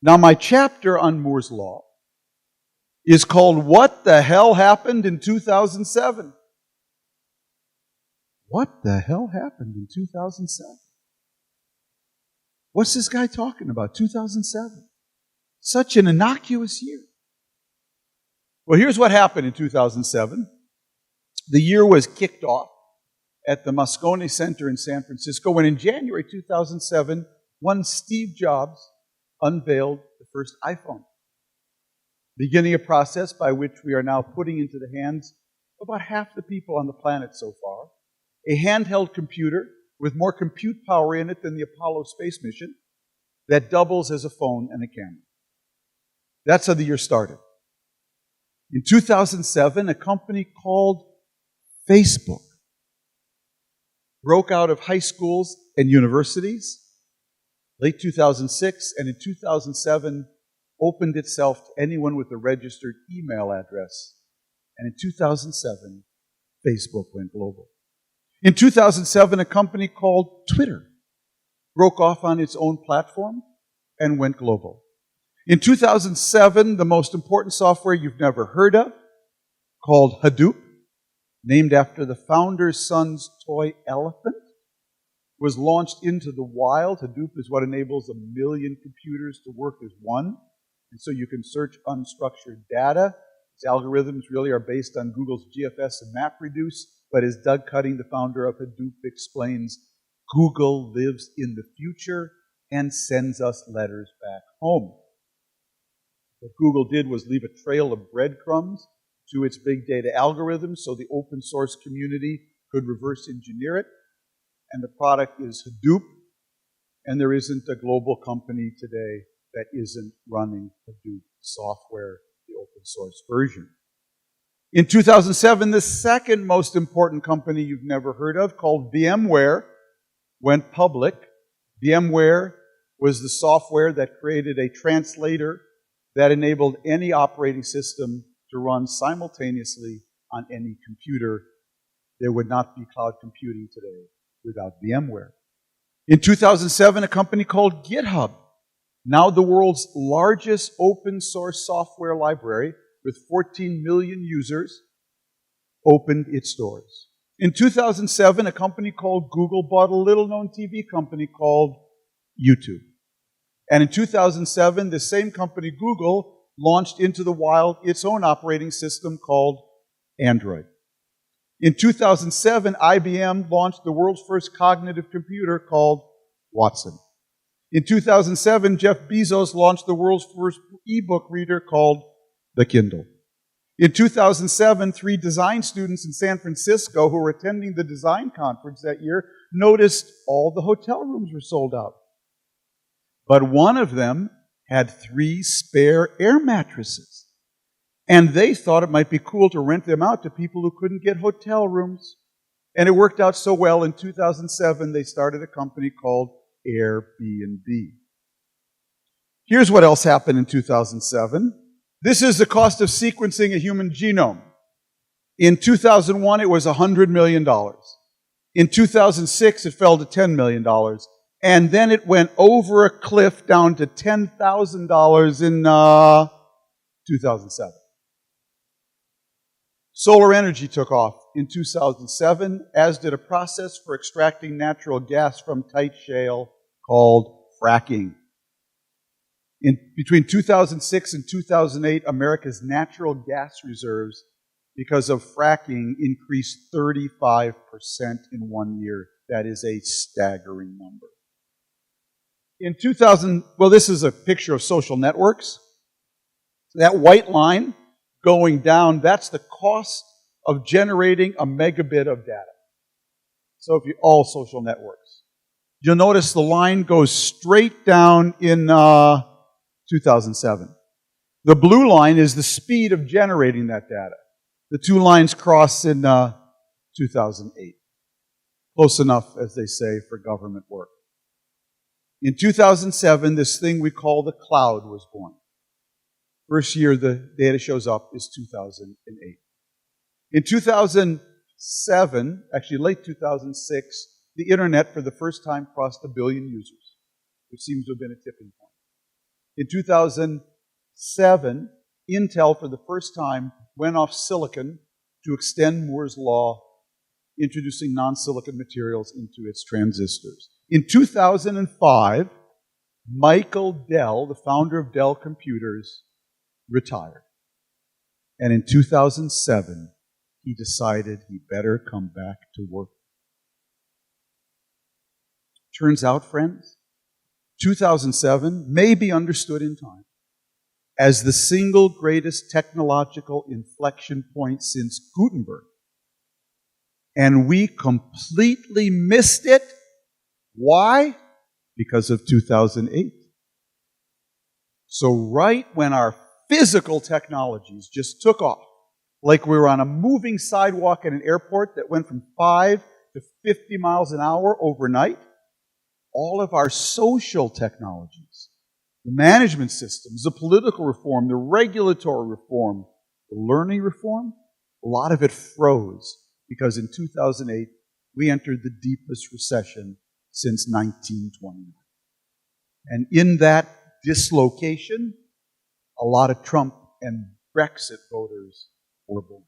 Now, my chapter on Moore's Law is called What the Hell Happened in 2007? What the hell happened in 2007? What's this guy talking about? 2007. Such an innocuous year. Well, here's what happened in 2007. The year was kicked off at the Moscone Center in San Francisco when in January 2007, one Steve Jobs unveiled the first iPhone, beginning a process by which we are now putting into the hands of about half the people on the planet so far, a handheld computer with more compute power in it than the Apollo space mission that doubles as a phone and a camera. That's how the year started. In 2007, a company called Facebook broke out of high schools and universities, late 2006, and in 2007 opened itself to anyone with a registered email address. And in 2007, Facebook went global. In 2007, a company called Twitter broke off on its own platform and went global. In 2007, the most important software you've never heard of, called Hadoop, named after the founder's son's toy elephant, was launched into the wild. Hadoop is what enables 1 million computers to work as one. And so you can search unstructured data. Its algorithms really are based on Google's GFS and MapReduce. But as Doug Cutting, the founder of Hadoop, explains, Google lives in the future and sends us letters back home. What Google did was leave a trail of breadcrumbs to its big data algorithms so the open source community could reverse engineer it. And the product is Hadoop. And there isn't a global company today that isn't running Hadoop software, the open source version. In 2007, the second most important company you've never heard of, called VMware, went public. VMware was the software that created a translator that enabled any operating system to run simultaneously on any computer. There would not be cloud computing today without VMware. In 2007, a company called GitHub, now the world's largest open source software library with 14 million users, opened its doors. In 2007, a company called Google bought a little-known TV company called YouTube. And in 2007, the same company, Google, launched into the wild its own operating system called Android. In 2007, IBM launched the world's first cognitive computer called Watson. In 2007, Jeff Bezos launched the world's first e-book reader called the Kindle. In 2007, 3 design students in San Francisco who were attending the design conference that year noticed all the hotel rooms were sold out. But one of them had 3 spare air mattresses. And they thought it might be cool to rent them out to people who couldn't get hotel rooms. And it worked out so well, in 2007, they started a company called Airbnb. Here's what else happened in 2007. This is the cost of sequencing a human genome. In 2001, it was $100 million. In 2006, it fell to $10 million. And then it went over a cliff down to $10,000 in 2007. Solar energy took off in 2007, as did a process for extracting natural gas from tight shale called fracking. Between 2006 and 2008, America's natural gas reserves, because of fracking, increased 35% in 1 year. That is a staggering number. In 2000, well, this is a picture of social networks. That white line going down, that's the cost of generating a megabit of data. So if you, all social networks. You'll notice the line goes straight down in 2007. The blue line is the speed of generating that data. The 2 lines cross in 2008. Close enough, as they say, for government work. In 2007, this thing we call the cloud was born. First year the data shows up is 2008. In 2007, actually late 2006, the internet for the first time crossed 1 billion users, which seems to have been a tipping point. In 2007, Intel, for the first time, went off silicon to extend Moore's law, introducing non-silicon materials into its transistors. In 2005, Michael Dell, the founder of Dell Computers, retired. And in 2007, he decided he better come back to work. Turns out, friends, 2007 may be understood in time as the single greatest technological inflection point since Gutenberg. And we completely missed it. Why? Because of 2008. So right when our physical technologies just took off, like we were on a moving sidewalk at an airport that went from 5 to 50 miles an hour overnight, all of our social technologies, the management systems, the political reform, the regulatory reform, the learning reform, a lot of it froze because in 2008 we entered the deepest recession since 1929. And in that dislocation, a lot of Trump and Brexit voters were born.